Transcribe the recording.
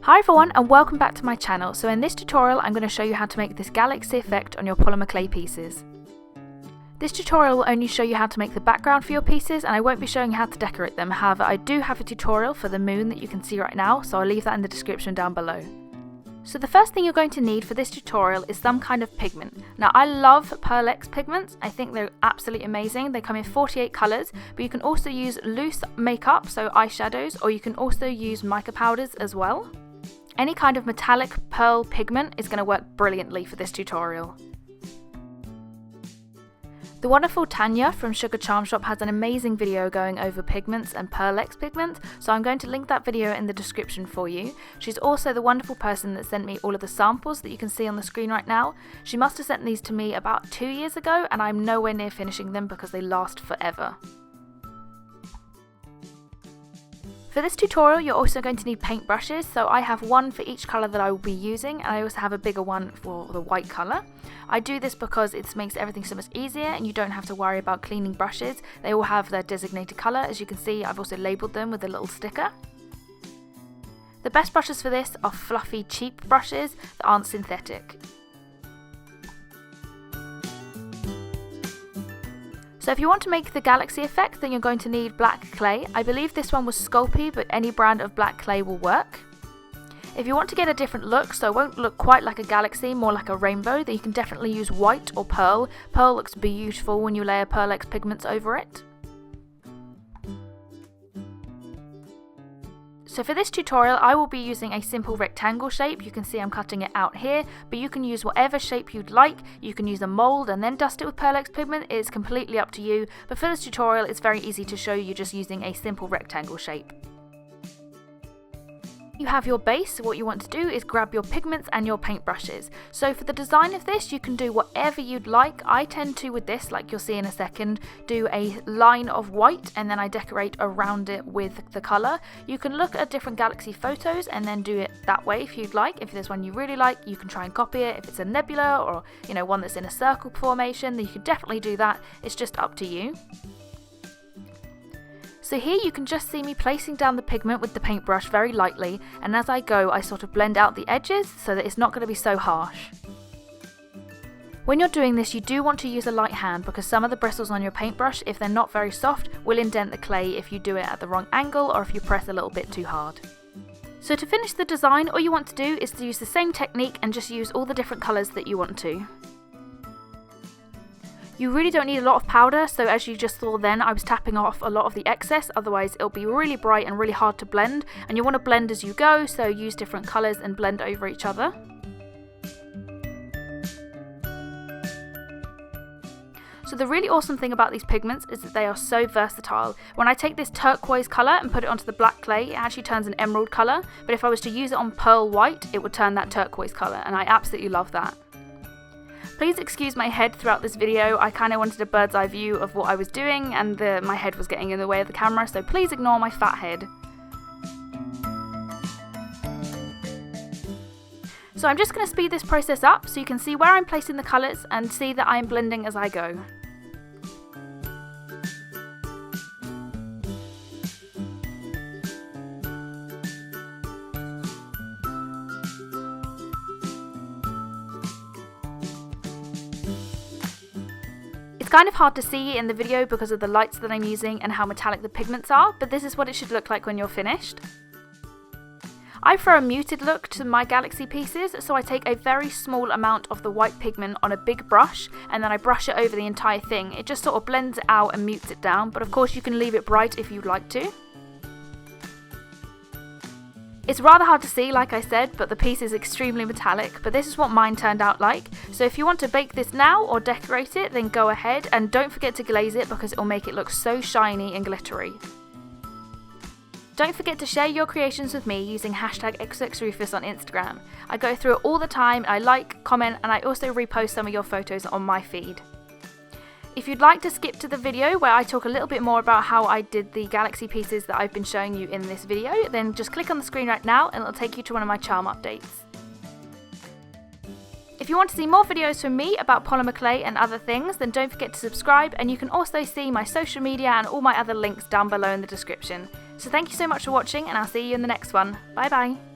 Hi everyone and welcome back to my channel. So in this tutorial I'm going to show you how to make this galaxy effect on your polymer clay pieces. This tutorial will only show you how to make the background for your pieces and I won't be showing you how to decorate them. However, I do have a tutorial for the moon that you can see right now, so I'll leave that in the description down below. So the first thing you're going to need for this tutorial is some kind of pigment. Now I love PearlEx Pigments, I think they're absolutely amazing. They come in 48 colours, but you can also use loose makeup, so eyeshadows, or you can also use mica powders as well. Any kind of metallic pearl pigment is going to work brilliantly for this tutorial. The wonderful Tanya from SugarCharmShop has an amazing video going over pigments and PearlEx pigments, so I'm going to link that video in the description for you. She's also the wonderful person that sent me all of the samples that you can see on the screen right now. She must have sent these to me about 2 years ago and I'm nowhere near finishing them because they last forever. For this tutorial you're also going to need paintbrushes, so I have one for each colour that I will be using and I also have a bigger one for the white colour. I do this because it makes everything so much easier and you don't have to worry about cleaning brushes. They all have their designated colour. As you can see, I've also labelled them with a little sticker. The best brushes for this are fluffy, cheap brushes that aren't synthetic. So if you want to make the galaxy effect, then you're going to need black clay. I believe this one was Sculpey, but any brand of black clay will work. If you want to get a different look, so it won't look quite like a galaxy, more like a rainbow, then you can definitely use white or pearl. Pearl looks beautiful when you layer PearlEx pigments over it. So for this tutorial I will be using a simple rectangle shape. You can see I'm cutting it out here, but you can use whatever shape you'd like. You can use a mould and then dust it with PearlEx pigment. It's completely up to you, but for this tutorial it's very easy to show you just using a simple rectangle shape. You have your base, so what you want to do is grab your pigments and your paintbrushes. So for the design of this you can do whatever you'd like. I tend to, with this, like you'll see in a second, do a line of white and then I decorate around it with the colour. You can look at different galaxy photos and then do it that way if you'd like. If there's one you really like you can try and copy it. If it's a nebula or one that's in a circle formation, then you can definitely do that. It's just up to you. So here you can just see me placing down the pigment with the paintbrush very lightly, and as I go I sort of blend out the edges so that it's not going to be so harsh. When you're doing this you do want to use a light hand because some of the bristles on your paintbrush, if they're not very soft, will indent the clay if you do it at the wrong angle or if you press a little bit too hard. So to finish the design all you want to do is to use the same technique and just use all the different colours that you want to. You really don't need a lot of powder, so as you just saw then I was tapping off a lot of the excess, otherwise it'll be really bright and really hard to blend, and you want to blend as you go, so use different colours and blend over each other. So the really awesome thing about these pigments is that they are so versatile. When I take this turquoise colour and put it onto the black clay, it actually turns an emerald colour, but if I was to use it on pearl white it would turn that turquoise colour, and I absolutely love that. Please excuse my head throughout this video. I kind of wanted a bird's eye view of what I was doing and my head was getting in the way of the camera, so please ignore my fat head. So I'm just going to speed this process up so you can see where I'm placing the colours and see that I'm blending as I go. It's kind of hard to see in the video because of the lights that I'm using and how metallic the pigments are, but this is what it should look like when you're finished. I throw a muted look to my galaxy pieces, so I take a very small amount of the white pigment on a big brush and then I brush it over the entire thing. It just sort of blends it out and mutes it down, but of course you can leave it bright if you'd like to. It's rather hard to see, like I said, but the piece is extremely metallic, but this is what mine turned out like. So if you want to bake this now or decorate it, then go ahead and don't forget to glaze it because it will make it look so shiny and glittery. Don't forget to share your creations with me using hashtag xoxRufus on Instagram. I go through it all the time, I like, comment, and I also repost some of your photos on my feed. If you'd like to skip to the video where I talk a little bit more about how I did the galaxy pieces that I've been showing you in this video, then just click on the screen right now and it'll take you to one of my charm updates. If you want to see more videos from me about polymer clay and other things, then don't forget to subscribe, and you can also see my social media and all my other links down below in the description. So thank you so much for watching and I'll see you in the next one. Bye bye!